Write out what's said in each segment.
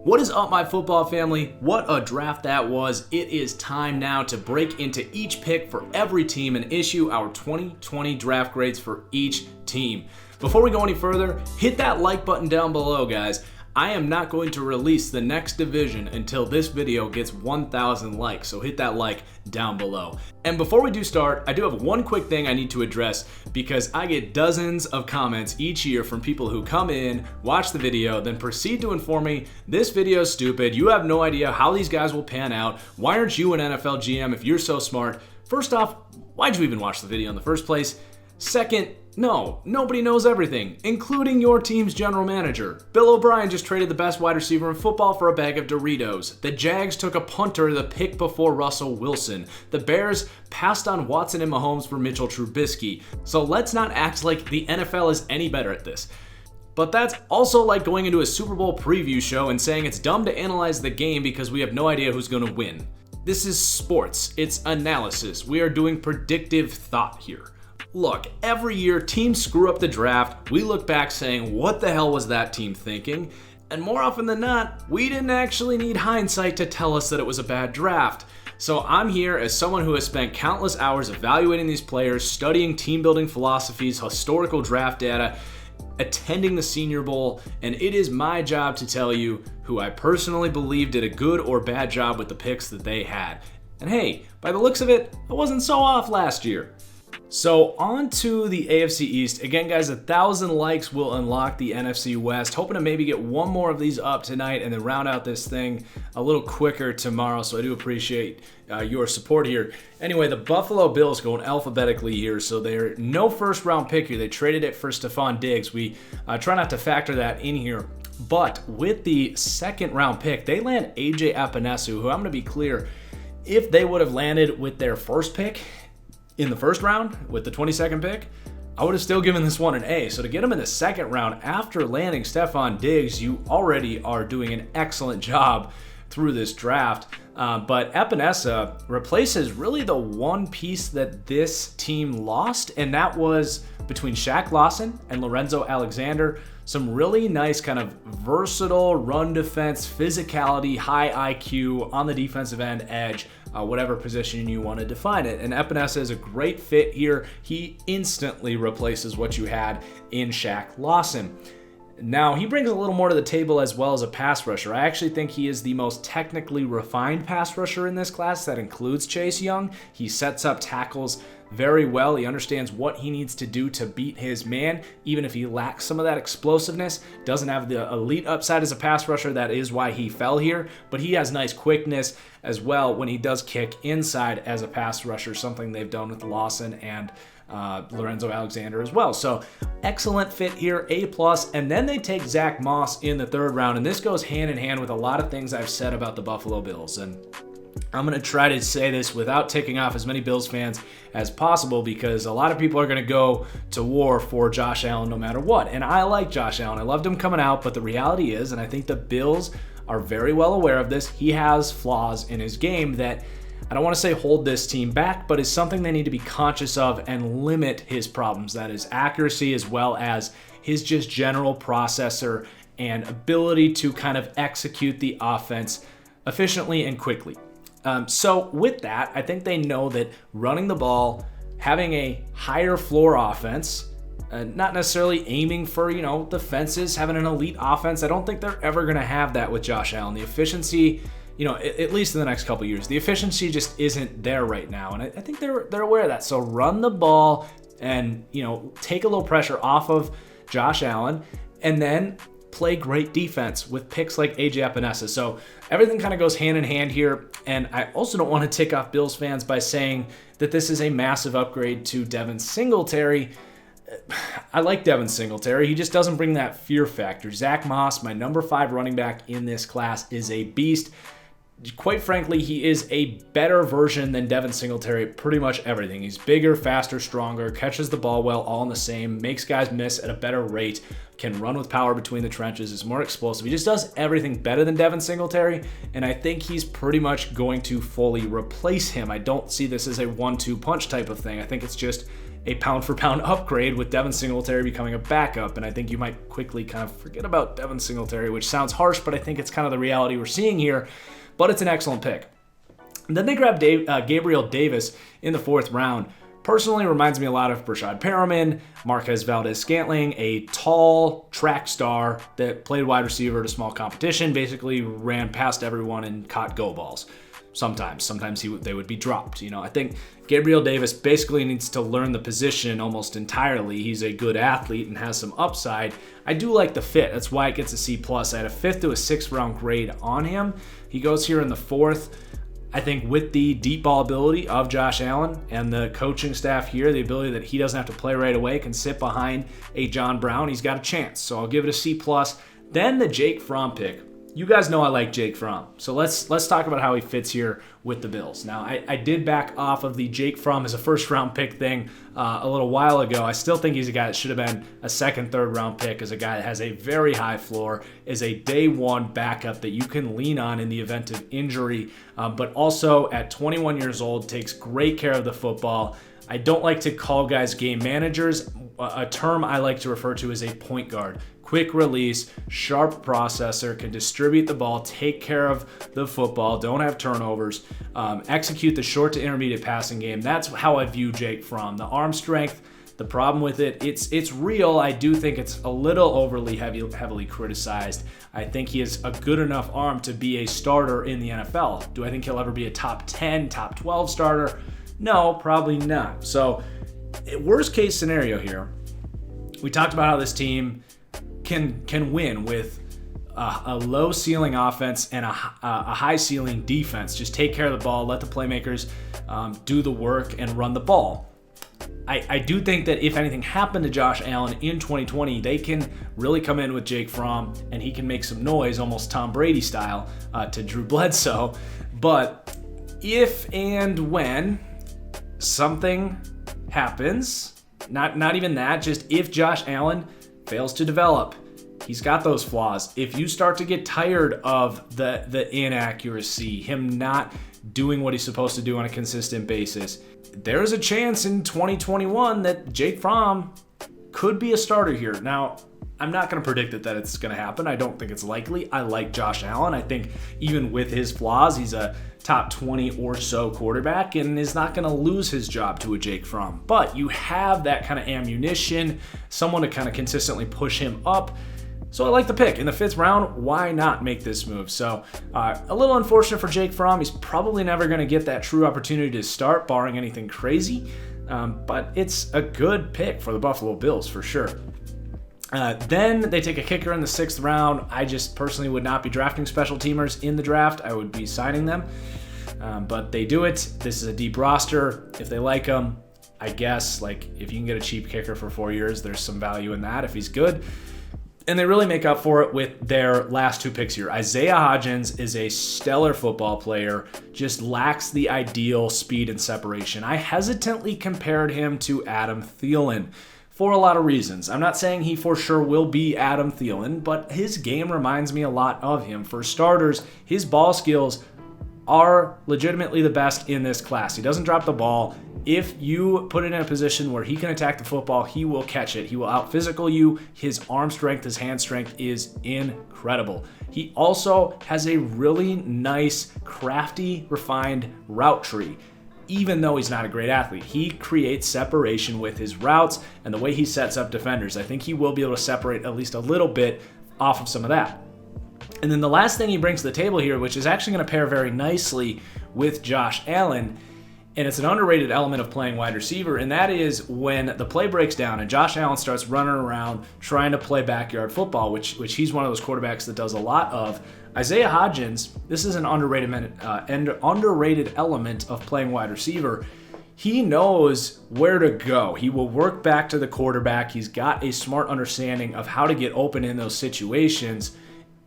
What is up, my football family? What a draft that was. It is time now to break into each pick for every team and issue our 2020 draft grades for each team. Before we go any further, hit that like button down below, guys. I am not going to release the next division until this video gets 1,000 likes, so hit that like down below. And before we do start, I do have one quick thing I need to address because I get dozens of comments each year from people who come in, watch the video, then proceed to inform me, this video is stupid, you have no idea how these guys will pan out, why aren't you an NFL GM if you're so smart? First off, why'd you even watch the video in the first place? Second, no, nobody knows everything, including your team's general manager. Bill O'Brien just traded the best wide receiver in football for a bag of Doritos. The Jags took a punter the pick before Russell Wilson. The Bears passed on Watson and Mahomes for Mitchell Trubisky. So let's not act like the NFL is any better at this. But that's also like going into a Super Bowl preview show and saying it's dumb to analyze the game because we have no idea who's going to win. This is sports. It's analysis. We are doing predictive thought here. Look, every year teams screw up the draft, we look back saying, what the hell was that team thinking? And more often than not, we didn't actually need hindsight to tell us that it was a bad draft. So I'm here as someone who has spent countless hours evaluating these players, studying team building philosophies, historical draft data, attending the Senior Bowl, and it is my job to tell you who I personally believe did a good or bad job with the picks that they had. And hey, by the looks of it, I wasn't so off last year. So on to the AFC East. Again, guys, 1,000 likes will unlock the NFC West. Hoping to maybe get one more of these up tonight and then round out this thing a little quicker tomorrow. So I do appreciate your support here. Anyway, the Buffalo Bills going alphabetically here. So they're no first round pick here. They traded it for Stephon Diggs. We try not to factor that in here. But with the second round pick, they land AJ Epinesa, who I'm going to be clear, if they would have landed with their first pick in the first round with the 22nd pick, I would have still given this one an A. So to get him in the second round after landing Stephon Diggs, you already are doing an excellent job through this draft. But Epinesa replaces really the one piece that this team lost, and that was between Shaq Lawson and Lorenzo Alexander. Some really nice kind of versatile run defense, physicality, high IQ on the defensive end edge, whatever position you want to define it. And Epinesa is a great fit here. He instantly replaces what you had in Shaq Lawson. Now, he brings a little more to the table as well as a pass rusher. I actually think he is the most technically refined pass rusher in this class. That includes Chase Young. He sets up tackles very well. He understands what he needs to do to beat his man, even if he lacks some of that explosiveness. Doesn't have the elite upside as a pass rusher. That is why he fell here. But he has nice quickness as well when he does kick inside as a pass rusher, something they've done with Lawson and Lorenzo Alexander as well. So excellent fit here, A+. And then they take Zach Moss in the third round. And this goes hand in hand with a lot of things I've said about the Buffalo Bills. And I'm going to try to say this without ticking off as many Bills fans as possible because a lot of people are going to go to war for Josh Allen no matter what. And I like Josh Allen. I loved him coming out, but the reality is, and I think the Bills are very well aware of this, he has flaws in his game that I don't want to say hold this team back, but is something they need to be conscious of and limit his problems. That is accuracy as well as his just general processor and ability to kind of execute the offense efficiently and quickly. So with that, I think they know that running the ball, having a higher floor offense, not necessarily aiming for, the fences, having an elite offense. I don't think they're ever going to have that with Josh Allen. The efficiency, at least in the next couple of years, the efficiency just isn't there right now. And I think they're aware of that. So run the ball and, take a little pressure off of Josh Allen and then play great defense with picks like AJ Epinesa. So everything kind of goes hand in hand here. And I also don't want to tick off Bills fans by saying that this is a massive upgrade to Devin Singletary. I like Devin Singletary. He just doesn't bring that fear factor. Zach Moss, my number 5 running back in this class, is a beast. quite frankly, he is a better version than Devin Singletary at pretty much everything. He's bigger, faster, stronger, catches the ball well, all in the same, makes guys miss at a better rate, can run with power between the trenches, is more explosive. He just does everything better than Devin Singletary, and I think he's pretty much going to fully replace him. I don't see this as a 1-2 punch type of thing. I think it's just a pound-for-pound upgrade with Devin Singletary becoming a backup, and I think you might quickly kind of forget about Devin Singletary, which sounds harsh, but I think it's kind of the reality we're seeing here. But it's an excellent pick. And then they grabbed Gabriel Davis in the 4th round. Personally, reminds me a lot of Brashad Perriman, Marquez Valdez-Scantling, a tall track star that played wide receiver at a small competition, basically ran past everyone and caught go balls. Sometimes they would be dropped. I think Gabriel Davis basically needs to learn the position almost entirely. He's a good athlete and has some upside. I do like the fit. That's why it gets a C+. I had a 5th to a 6th round grade on him. He goes here in the 4th. I think with the deep ball ability of Josh Allen and the coaching staff here, the ability that he doesn't have to play right away, can sit behind a John Brown, he's got a chance. So I'll give it a C+. Then the Jake Fromm pick. You guys know I like Jake Fromm, so let's talk about how he fits here with the Bills. Now, I did back off of the Jake Fromm as a 1st-round pick thing a little while ago. I still think he's a guy that should have been a 2nd, 3rd-round pick, as a guy that has a very high floor, is a day-one backup that you can lean on in the event of injury, but also at 21 years old, takes great care of the football. I don't like to call guys game managers. A term I like to refer to as a point guard. Quick release, sharp processor, can distribute the ball, take care of the football, don't have turnovers, execute the short to intermediate passing game. That's how I view Jake Fromm. The arm strength, the problem with it, it's real. I do think it's a little overly heavily criticized. I think he has a good enough arm to be a starter in the NFL. Do I think he'll ever be a top 10, top 12 starter? No, probably not. So, worst case scenario here, we talked about how this team can win with a low ceiling offense and a high ceiling defense. Just take care of the ball, let the playmakers do the work and run the ball. I do think that if anything happened to Josh Allen in 2020, they can really come in with Jake Fromm and he can make some noise, almost Tom Brady style, to Drew Bledsoe. But if and when something happens, not even that, just if Josh Allen fails to develop, he's got those flaws. If you start to get tired of the inaccuracy, him not doing what he's supposed to do on a consistent basis, there's a chance in 2021 that Jake Fromm could be a starter here. Now, I'm not going to predict that it's going to happen. I don't think it's likely. I like Josh Allen. I think even with his flaws, he's a top 20 or so quarterback and is not going to lose his job to a Jake Fromm. But you have that kind of ammunition, someone to kind of consistently push him up. So I like the pick. In the 5th round, why not make this move? So a little unfortunate for Jake Fromm. He's probably never going to get that true opportunity to start, barring anything crazy. But it's a good pick for the Buffalo Bills for sure. Then they take a kicker in the 6th round. I just personally would not be drafting special teamers in the draft. I would be signing them. But they do it. This is a deep roster. If they like him, I guess, like, if you can get a cheap kicker for 4 years, there's some value in that if he's good. And they really make up for it with their last 2 picks here. Isaiah Hodgins is a stellar football player, just lacks the ideal speed and separation. I hesitantly compared him to Adam Thielen for a lot of reasons. I'm not saying he for sure will be Adam Thielen, but his game reminds me a lot of him. For starters, his ball skills are legitimately the best in this class. He doesn't drop the ball. If you put it in a position where he can attack the football, he will catch it. He will out-physical you. His arm strength, his hand strength is incredible. He also has a really nice, crafty, refined route tree. Even though he's not a great athlete, he creates separation with his routes and the way he sets up defenders. I think he will be able to separate at least a little bit off of some of that. And then the last thing he brings to the table here, which is actually going to pair very nicely with Josh Allen, and it's an underrated element of playing wide receiver, and that is when the play breaks down and Josh Allen starts running around trying to play backyard football, which he's one of those quarterbacks that does a lot of. Isaiah Hodgins, this is an underrated element of playing wide receiver. He knows where to go. He will work back to the quarterback. He's got a smart understanding of how to get open in those situations.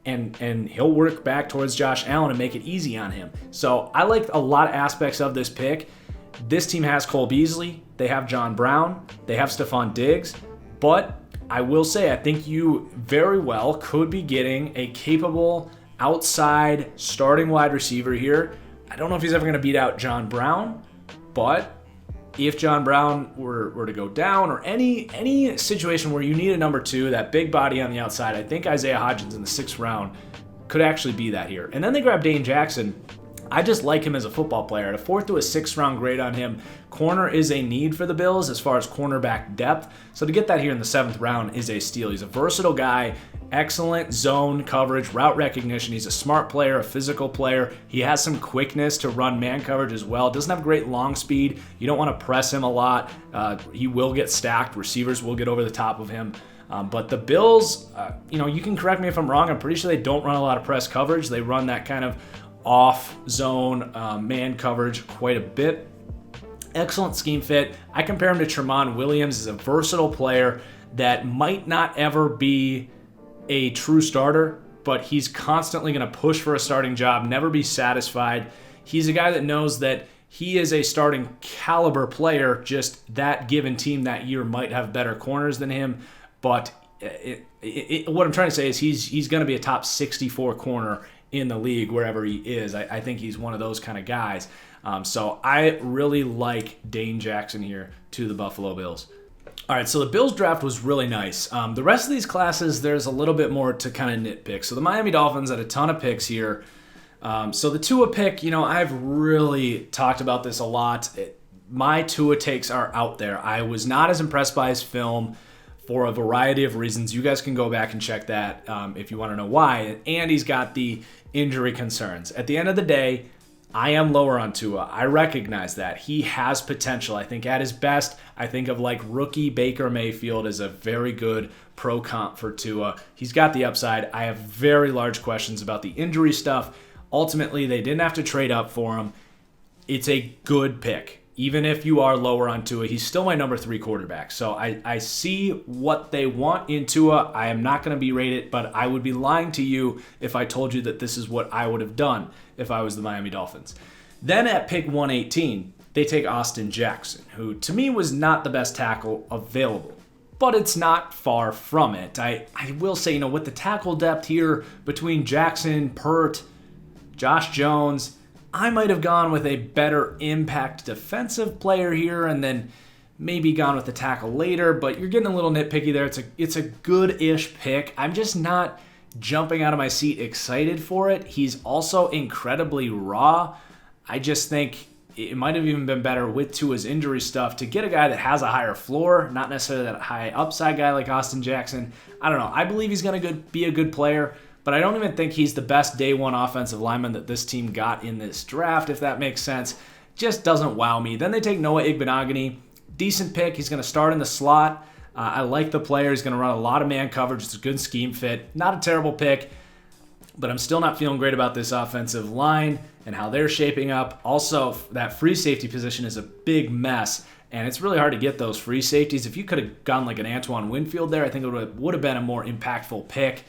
and he'll work back towards Josh Allen and make it easy on him. So I like a lot of aspects of this pick. This team has Cole Beasley, they have John Brown, they have Stephon Diggs, but I will say I think you very well could be getting a capable outside starting wide receiver here. I don't know if he's ever going to beat out John Brown, but if John Brown were to go down, or any situation where you need a number 2, that big body on the outside, I think Isaiah Hodgins in the 6th round could actually be that here. And then they grab Dane Jackson. I just like him as a football player. At a 4th to a 6th round grade on him. Corner is a need for the Bills as far as cornerback depth. So to get that here in the 7th round is a steal. He's a versatile guy. Excellent zone coverage, route recognition. He's a smart player, a physical player. He has some quickness to run man coverage as well. Doesn't have great long speed. You don't want to press him a lot. He will get stacked. Receivers will get over the top of him. But the Bills, you can correct me if I'm wrong. I'm pretty sure they don't run a lot of press coverage. They run that kind of off zone man coverage quite a bit. Excellent scheme fit. I compare him to Tramon Williams. He's a versatile player that might not ever be a true starter, but he's constantly going to push for a starting job, never be satisfied. He's a guy that knows that he is a starting caliber player, just that given team that year might have better corners than him, but what I'm trying to say is he's going to be a top 64 corner in the league wherever he is. I think he's one of those kind of guys. So I really like Dane Jackson here to the Buffalo Bills. All right, so the Bills draft was really nice. The rest of these classes, there's a little bit more to kind of nitpick. So the Miami Dolphins had a ton of picks here. So the Tua pick, I've really talked about this a lot. My Tua takes are out there. I was not as impressed by his film for a variety of reasons. You guys can go back and check that if you want to know why. And he's got the injury concerns. At the end of the day, I am lower on Tua. I recognize that. He has potential. I think at his best, I think of like rookie Baker Mayfield as a very good pro comp for Tua. He's got the upside. I have very large questions about the injury stuff. Ultimately, they didn't have to trade up for him. It's a good pick. Even if you are lower on Tua, he's still my number 3 quarterback. So I see what they want in Tua. I am not going to berate it, but I would be lying to you if I told you that this is what I would have done if I was the Miami Dolphins. Then at pick 118, they take Austin Jackson, who to me was not the best tackle available, but it's not far from it. I will say, with the tackle depth here between Jackson, Pert, Josh Jones, I might have gone with a better impact defensive player here and then maybe gone with the tackle later, but you're getting a little nitpicky there. It's a good-ish pick. I'm just not jumping out of my seat excited for it. He's also incredibly raw. I just think it might have even been better with Tua's injury stuff to get a guy that has a higher floor, not necessarily that high upside guy like Austin Jackson. I don't know. I believe he's going to be a good player, but I don't even think he's the best day one offensive lineman that this team got in this draft, if that makes sense. Just doesn't wow me. Then they take Noah Igbenogany. Decent pick. He's going to start in the slot. I like the player. He's going to run a lot of man coverage. It's a good scheme fit. Not a terrible pick, but I'm still not feeling great about this offensive line and how they're shaping up. Also, that free safety position is a big mess, and it's really hard to get those free safeties. If you could have gone like an Antoine Winfield there, I think it would have been a more impactful pick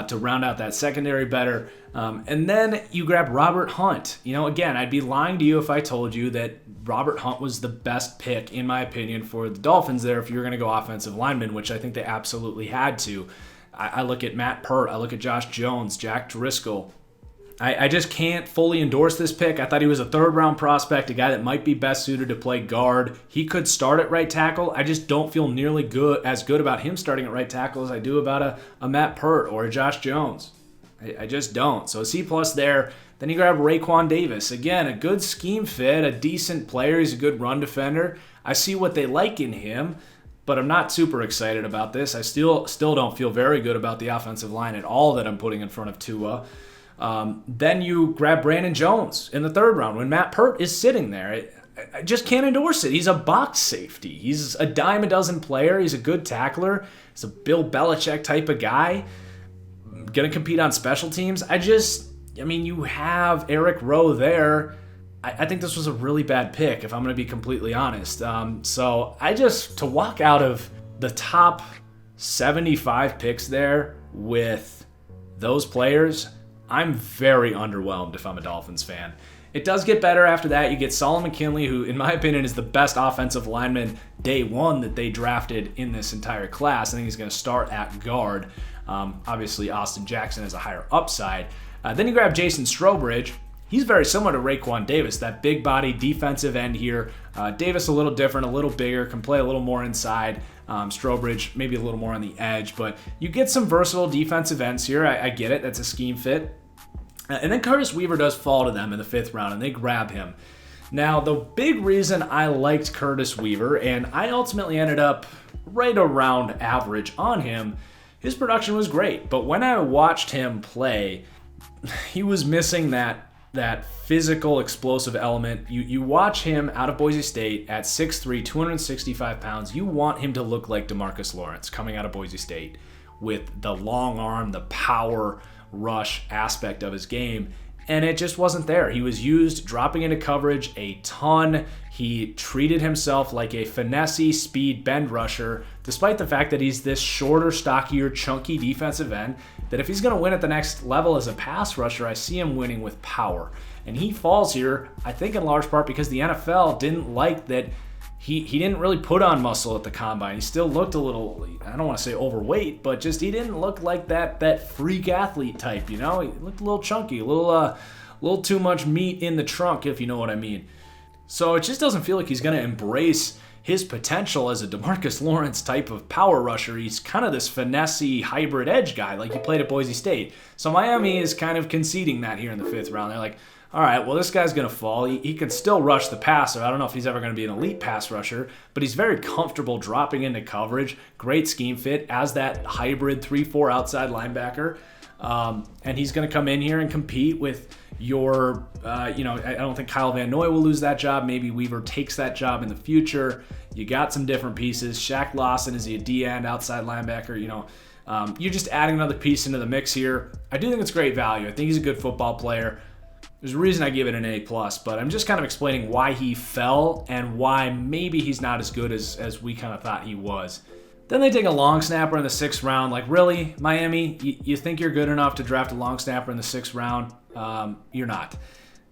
to round out that secondary better. And then you grab Robert Hunt. Again, I'd be lying to you if I told you that Robert Hunt was the best pick, in my opinion, for the Dolphins there if you're going to go offensive lineman, which I think they absolutely had to. I look at Matt Pert, I look at Josh Jones, Jack Driscoll. I just can't fully endorse this pick. I thought he was a 3rd-round prospect, a guy that might be best suited to play guard. He could start at right tackle. I just don't feel nearly as good about him starting at right tackle as I do about a Matt Pert or a Josh Jones. I just don't. So a C+ there. Then you grab Raekwon Davis. Again, a good scheme fit, a decent player. He's a good run defender. I see what they like in him, but I'm not super excited about this. I still don't feel very good about the offensive line at all that I'm putting in front of Tua. Then you grab Brandon Jones in the 3rd round when Matt Pert is sitting there. I just can't endorse it. He's a box safety. He's a dime a dozen player. He's a good tackler. He's a Bill Belichick type of guy. Going to compete on special teams. You have Eric Rowe there. I think this was a really bad pick, if I'm going to be completely honest. So to walk out of the top 75 picks there with those players, I'm very underwhelmed if I'm a Dolphins fan. It does get better after that. You get Solomon McKinley, who, in my opinion, is the best offensive lineman day one that they drafted in this entire class. I think he's going to start at guard. Obviously, Austin Jackson has a higher upside. Then you grab Jason Strowbridge. He's very similar to Raekwon Davis, that big body defensive end here. Davis a little different, a little bigger, can play a little more inside. Strowbridge maybe a little more on the edge, but you get some versatile defensive ends here. I get it. That's a scheme fit. And then Curtis Weaver does fall to them in the 5th round, and they grab him. Now, the big reason I liked Curtis Weaver, and I ultimately ended up right around average on him, his production was great. But when I watched him play, he was missing that physical, explosive element. You watch him out of Boise State at 6'3", 265 pounds. You want him to look like DeMarcus Lawrence coming out of Boise State with the long arm, the power rush aspect of his game, and it just wasn't there. He was used dropping into coverage a ton. He treated himself like a finesse speed bend rusher, despite the fact that he's this shorter, stockier, chunky defensive end, that if he's going to win at the next level as a pass rusher, I see him winning with power. And he falls here, I think in large part because the NFL didn't like that he didn't really put on muscle at the combine. He still looked a little, I don't want to say overweight, but just he didn't look like that freak athlete type, you know? He looked a little chunky, a little too much meat in the trunk, if you know what I mean. So it just doesn't feel like he's going to embrace his potential as a DeMarcus Lawrence type of power rusher. He's kind of this finesse hybrid edge guy like he played at Boise State. So Miami is kind of conceding that here in the 5th round. They're like, all right, well, this guy's going to fall. He can still rush the passer. I don't know if he's ever going to be an elite pass rusher, but he's very comfortable dropping into coverage. Great scheme fit as that hybrid 3-4 outside linebacker. And he's going to come in here and compete with your, I don't think Kyle Van Noy will lose that job. Maybe Weaver takes that job in the future. You got some different pieces. Shaq Lawson is a D-end outside linebacker. You're just adding another piece into the mix here. I do think it's great value. I think he's a good football player. There's a reason I give it an A+, but I'm just kind of explaining why he fell and why maybe he's not as good as we kind of thought he was. Then they take a long snapper in the 6th round. Like, really, Miami? You think you're good enough to draft a long snapper in the 6th round? You're not.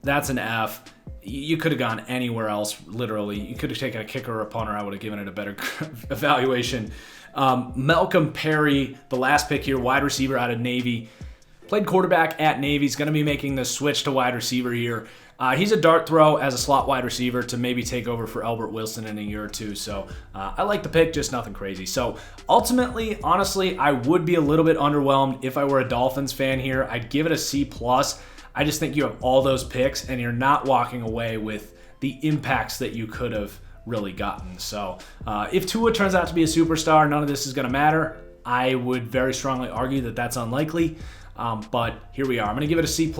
That's an F. You could have gone anywhere else, literally. You could have taken a kicker or a punter. I would have given it a better evaluation. Malcolm Perry, the last pick here, wide receiver out of Navy. Played quarterback at Navy. He's going to be making the switch to wide receiver here. He's a dart throw as a slot wide receiver to maybe take over for Albert Wilson in a year or two. So I like the pick, just nothing crazy. So ultimately, honestly, I would be a little bit underwhelmed if I were a Dolphins fan here. I'd give it a C+. I just think you have all those picks and you're not walking away with the impacts that you could have really gotten. So if Tua turns out to be a superstar, none of this is going to matter. I would very strongly argue that that's unlikely. But here we are. I'm going to give it a C+.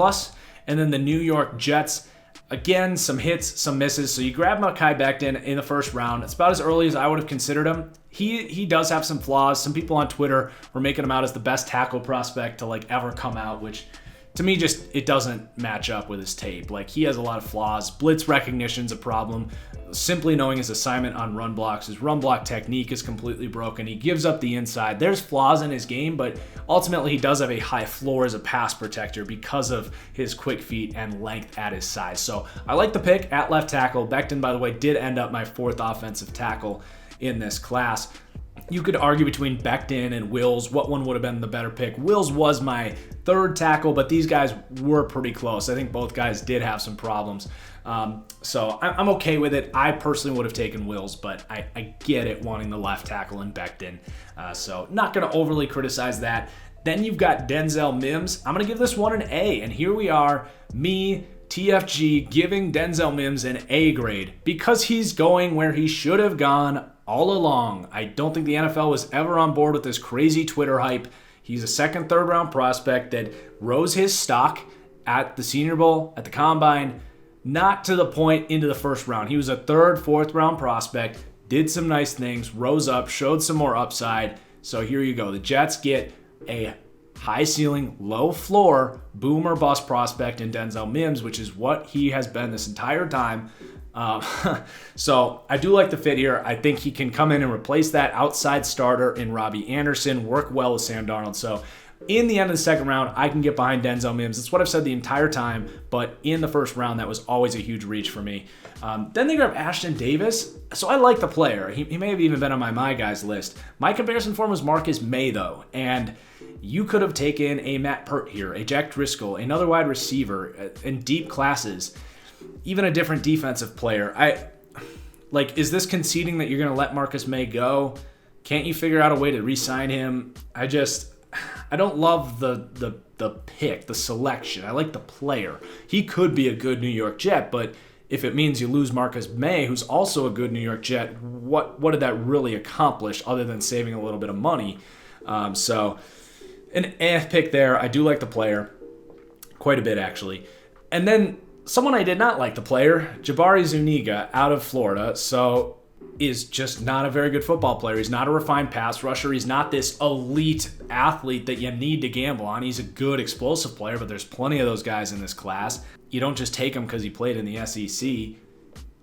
And then the New York Jets, again, some hits, some misses. So you grab Mekhi Becton in the 1st round. It's about as early as I would have considered him. He does have some flaws. Some people on Twitter were making him out as the best tackle prospect to ever come out, which to me it doesn't match up with his tape. He has a lot of flaws. Blitz recognition's a problem. Simply knowing his assignment on run blocks, his run block technique is completely broken. He gives up the inside. There's flaws in his game, but ultimately he does have a high floor as a pass protector because of his quick feet and length at his size. So I like the pick at left tackle. Becton, by the way, did end up my 4th offensive tackle in this class. You could argue between Becton and Wills, what one would have been the better pick. Wills was my 3rd tackle, but these guys were pretty close. I think both guys did have some problems. So I'm okay with it. I personally would have taken Wills, but I get it wanting the left tackle in Becton. So not going to overly criticize that. Then you've got Denzel Mims. I'm going to give this one an A, and here we are, me, TFG, giving Denzel Mims an A grade because he's going where he should have gone all along. I don't think the NFL was ever on board with this crazy Twitter hype. He's a 2nd, 3rd round prospect that rose his stock at the Senior Bowl, at the Combine, not to the point into the 1st round. He was a 3rd, 4th round prospect, did some nice things, rose up, showed some more upside. So here you go. The Jets get a high ceiling, low floor, boom or bust prospect in Denzel Mims, which is what he has been this entire time. So I do like the fit here. I think he can come in and replace that outside starter in Robbie Anderson, work well with Sam Darnold. So In the end of the second round, I can get behind Denzel Mims. That's what I've said the entire time, but in the first round, that was always a huge reach for me. Then they grab Ashton Davis. So I like the player. He may have even been on my guys list. My comparison for him was Marcus May, though, and you could have taken a Matt Pert here, a Jack Driscoll, another wide receiver in deep classes, even a different defensive player. Is this conceding that you're going to let Marcus May go? Can't you figure out a way to re-sign him? I don't love the pick, the selection. I like the player. He could be a good New York Jet, but if it means you lose Marcus May, who's also a good New York Jet, what did that really accomplish other than saving a little bit of money? So an AF pick there. I do like the player quite a bit, actually. And then someone I did not like the player, Jabari Zuniga out of Florida. So is just not a very good football player. He's not a refined pass rusher. He's not this elite athlete that you need to gamble on. He's a good explosive player, but there's plenty of those guys in this class. You don't just take him because he played in the SEC.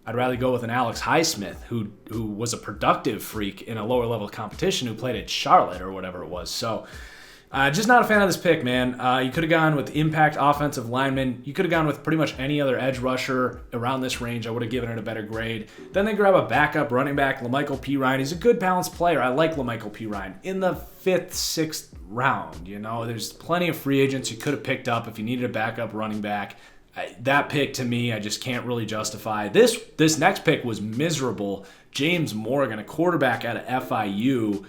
I'd rather go with an Alex Highsmith, who was a productive freak in a lower level competition, who played at Charlotte or whatever it was. So just not a fan of this pick, man. You could have gone with impact offensive lineman. You could have gone with pretty much any other edge rusher around this range. I would have given it a better grade. Then they grab a backup running back, LaMichael Pirine. He's a good balanced player. I like LaMichael Pirine. In the 5th, 6th round, there's plenty of free agents you could have picked up if you needed a backup running back. That pick, to me, I just can't really justify. This next pick was miserable. James Morgan, a quarterback out of FIU.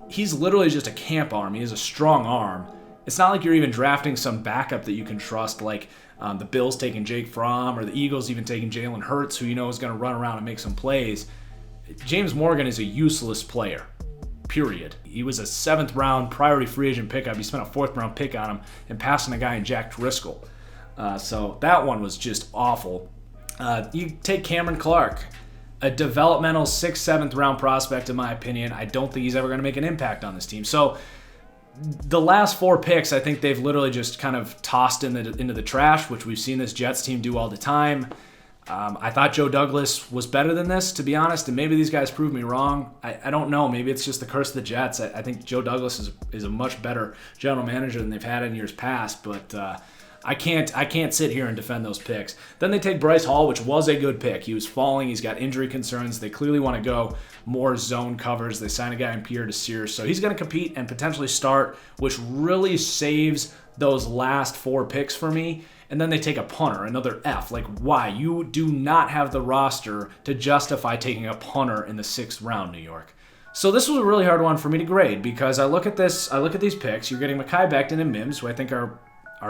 He's literally just a camp arm. He has a strong arm. It's not like you're even drafting some backup that you can trust, like the Bills taking Jake Fromm or the Eagles even taking Jalen Hurts, who is going to run around and make some plays. James Morgan is a useless player, period. He was a 7th round priority free agent pickup. You spent a 4th round pick on him and passing a guy in Jack Driscoll. So that one was just awful. You take Cameron Clark, a developmental 6th, 7th round prospect, in my opinion. I don't think he's ever going to make an impact on this team. So the last 4 picks, I think they've literally just kind of tossed into the trash, which we've seen this Jets team do all the time. I thought Joe Douglas was better than this, to be honest, and maybe these guys prove me wrong. I don't know. Maybe it's just the curse of the Jets. I think Joe Douglas is a much better general manager than they've had in years past, but I can't sit here and defend those picks. Then they take Bryce Hall, which was a good pick. He was falling. He's got injury concerns. They clearly want to go more zone covers. They sign a guy in Pierre Desir. So he's going to compete and potentially start, which really saves those last 4 picks for me. And then they take a punter, another F. Like, why? You do not have the roster to justify taking a punter in the 6th round, New York. So this was a really hard one for me to grade because I look at these picks. You're getting Mekhi Becton and Mims, who I think are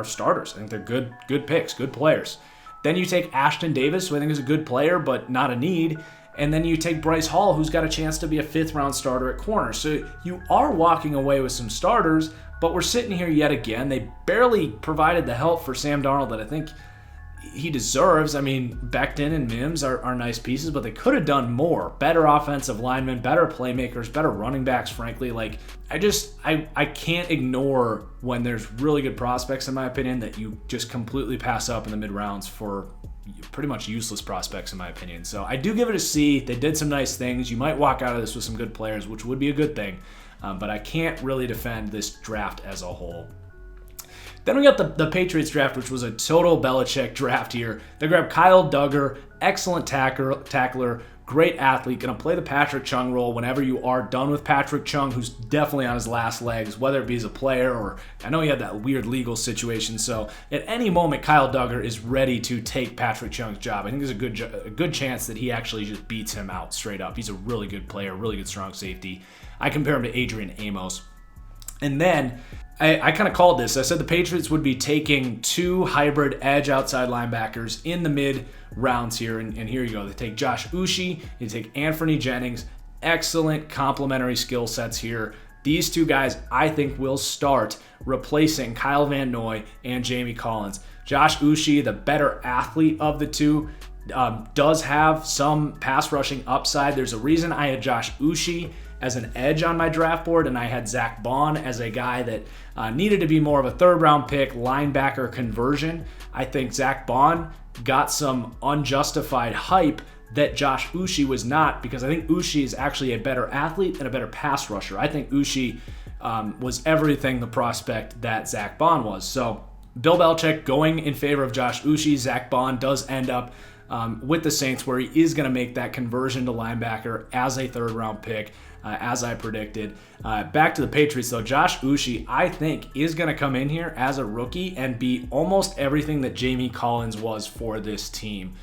starters. I think they're good picks, good players. Then you take Ashton Davis, who I think is a good player, but not a need. And then you take Bryce Hall, who's got a chance to be a 5th round starter at corner. So you are walking away with some starters, but we're sitting here yet again. They barely provided the help for Sam Darnold that I think he deserves. I mean, Becton and Mims are nice pieces, but they could have done more. Better offensive linemen, better playmakers, better running backs, frankly. Like, I can't ignore when there's really good prospects, in my opinion, that you just completely pass up in the mid-rounds for pretty much useless prospects, in my opinion. So I do give it a C. They did some nice things. You might walk out of this with some good players, which would be a good thing. But I can't really defend this draft as a whole. Then we got the Patriots draft, which was a total Belichick draft here. They grabbed Kyle Duggar, excellent tackler, great athlete, going to play the Patrick Chung role whenever you are done with Patrick Chung, who's definitely on his last legs, whether it be as a player or I know he had that weird legal situation. So at any moment, Kyle Duggar is ready to take Patrick Chung's job. I think there's a good chance that he actually just beats him out straight up. He's a really good player, really good strong safety. I compare him to Adrian Amos. And then I kind of called this. I said the Patriots would be taking 2 hybrid edge outside linebackers in the mid rounds here. And here you go. They take Josh Uche. They take Anthony Jennings. Excellent complementary skill sets here. These 2 guys, I think, will start replacing Kyle Van Noy and Jamie Collins. Josh Uche, the better athlete of the 2, does have some pass rushing upside. There's a reason I had Josh Uche as an edge on my draft board, and I had Zach Bond as a guy that needed to be more of a 3rd round pick, linebacker conversion. I think Zach Bond got some unjustified hype that Josh Uche was not, because I think Uche is actually a better athlete and a better pass rusher. I think Uche was everything the prospect that Zach Bond was. So Bill Belichick going in favor of Josh Uche. Zach Bond does end up with the Saints, where he is going to make that conversion to linebacker as a third-round pick, as I predicted. Back to the Patriots, though. Josh Uche, I think, is going to come in here as a rookie and be almost everything that Jamie Collins was for this team.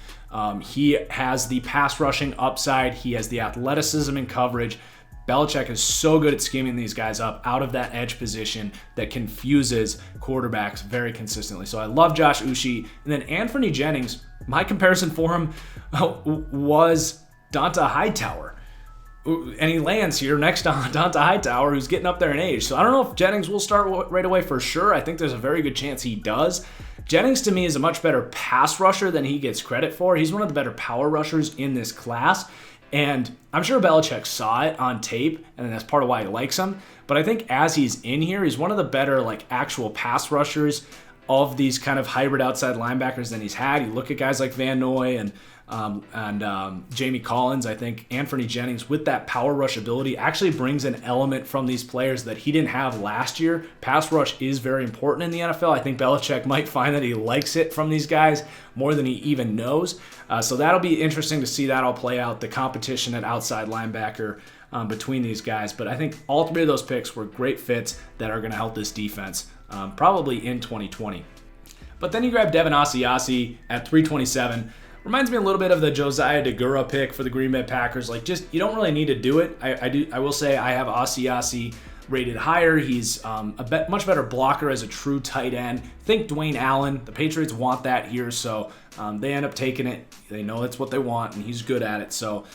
He has the pass rushing upside. He has the athleticism and coverage. Belichick is so good at scheming these guys up out of that edge position that confuses quarterbacks very consistently. So I love Josh Uche. And then Anthony Jennings, my comparison for him was Donta Hightower. And he lands here next to Donta Hightower, who's getting up there in age. So I don't know if Jennings will start right away for sure. I think there's a very good chance he does. Jennings, to me, is a much better pass rusher than he gets credit for. He's one of the better power rushers in this class. And I'm sure Belichick saw it on tape, and that's part of why he likes him. But I think as he's in here, he's one of the better actual pass rushers of these kind of hybrid outside linebackers than he's had. You look at guys like Van Noy and Jamie Collins. I think Anthony Jennings, with that power rush ability, actually brings an element from these players that he didn't have last year. Pass rush is very important in the NFL. I think Belichick might find that he likes it from these guys more than he even knows. So that'll be interesting to see that all play out, the competition at outside linebacker between these guys. But I think all three of those picks were great fits that are going to help this defense probably in 2020. But then you grab Devin Asiasi at 327. Reminds me a little bit of the Josiah Deguara pick for the Green Bay Packers. You don't really need to do it. I will say I have Asiasi rated higher. He's much better blocker as a true tight end. Think Dwayne Allen. The Patriots want that here, so they end up taking it. They know that's what they want, and he's good at it. So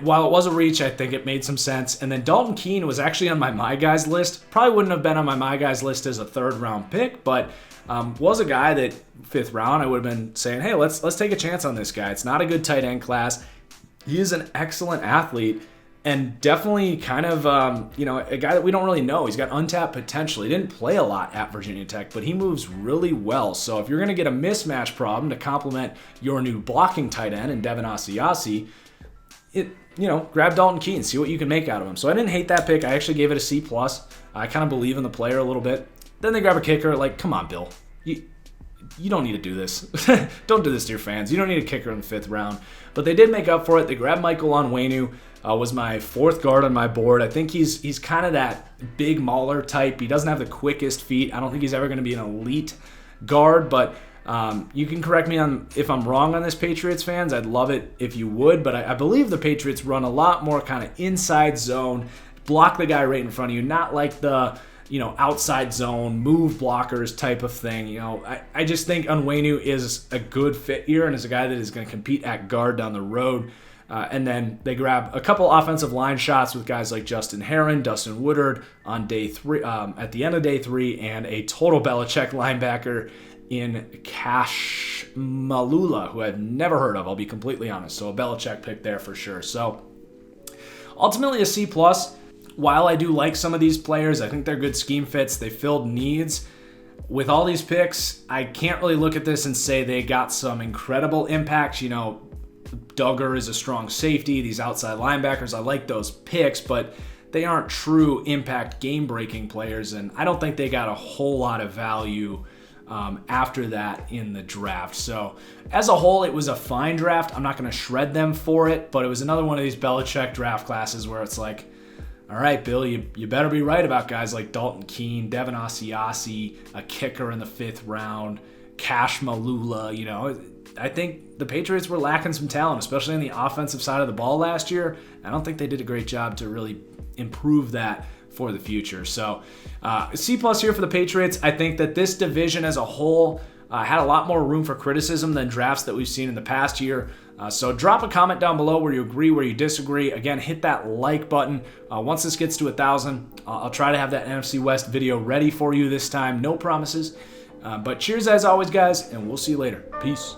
while it was a reach, I think it made some sense. And then Dalton Keene was actually on my guys list. Probably wouldn't have been on my guys list as a third-round pick, but was a guy that fifth round I would have been saying, hey, let's take a chance on this guy. It's not a good tight end class. He is an excellent athlete and definitely kind of a guy that we don't really know. He's got untapped potential. He didn't play a lot at Virginia Tech, but he moves really well. So if you're going to get a mismatch problem to complement your new blocking tight end and Devin Asiasi, grab Dalton Keene, see what you can make out of him. So I didn't hate that pick. I actually gave it a C+. I kind of believe in the player a little bit. Then they grab a kicker. Come on, Bill. You don't need to do this. Don't do this to your fans. You don't need a kicker in the fifth round. But they did make up for it. They grabbed Michael Onwenu. Was my fourth guard on my board. I think he's kind of that big mauler type. He doesn't have the quickest feet. I don't think he's ever going to be an elite guard, but you can correct me if I'm wrong on this, Patriots fans. I'd love it if you would, but I believe the Patriots run a lot more kind of inside zone, block the guy right in front of you, not like the outside zone, move blockers type of thing. I just think Onwenu is a good fit here and is a guy that is going to compete at guard down the road. And then they grab a couple offensive line shots with guys like Justin Herron, Dustin Woodard on day 3, at the end of day 3, and a total Belichick linebacker in Cash Malula, who I've never heard of, I'll be completely honest. So a Belichick pick there for sure. So ultimately a C+. While I do like some of these players, I think they're good scheme fits. They filled needs. With all these picks, I can't really look at this and say they got some incredible impact. Duggar is a strong safety. These outside linebackers, I like those picks, but they aren't true impact game-breaking players, and I don't think they got a whole lot of value after that in the draft. So as a whole, it was a fine draft. I'm not going to shred them for it, but it was another one of these Belichick draft classes where it's like, all right, Bill, you better be right about guys like Dalton Keene, Devin Asiasi, a kicker in the 5th round, Cash Malula. I think the Patriots were lacking some talent, especially on the offensive side of the ball last year. I don't think they did a great job to really improve that for the future. So C+ here for the Patriots. I think that this division as a whole had a lot more room for criticism than drafts that we've seen in the past year. So drop a comment down below where you agree, where you disagree. Again, hit that like button. Once this gets to 1,000, I'll try to have that NFC West video ready for you this time. No promises. But cheers as always, guys, and we'll see you later. Peace.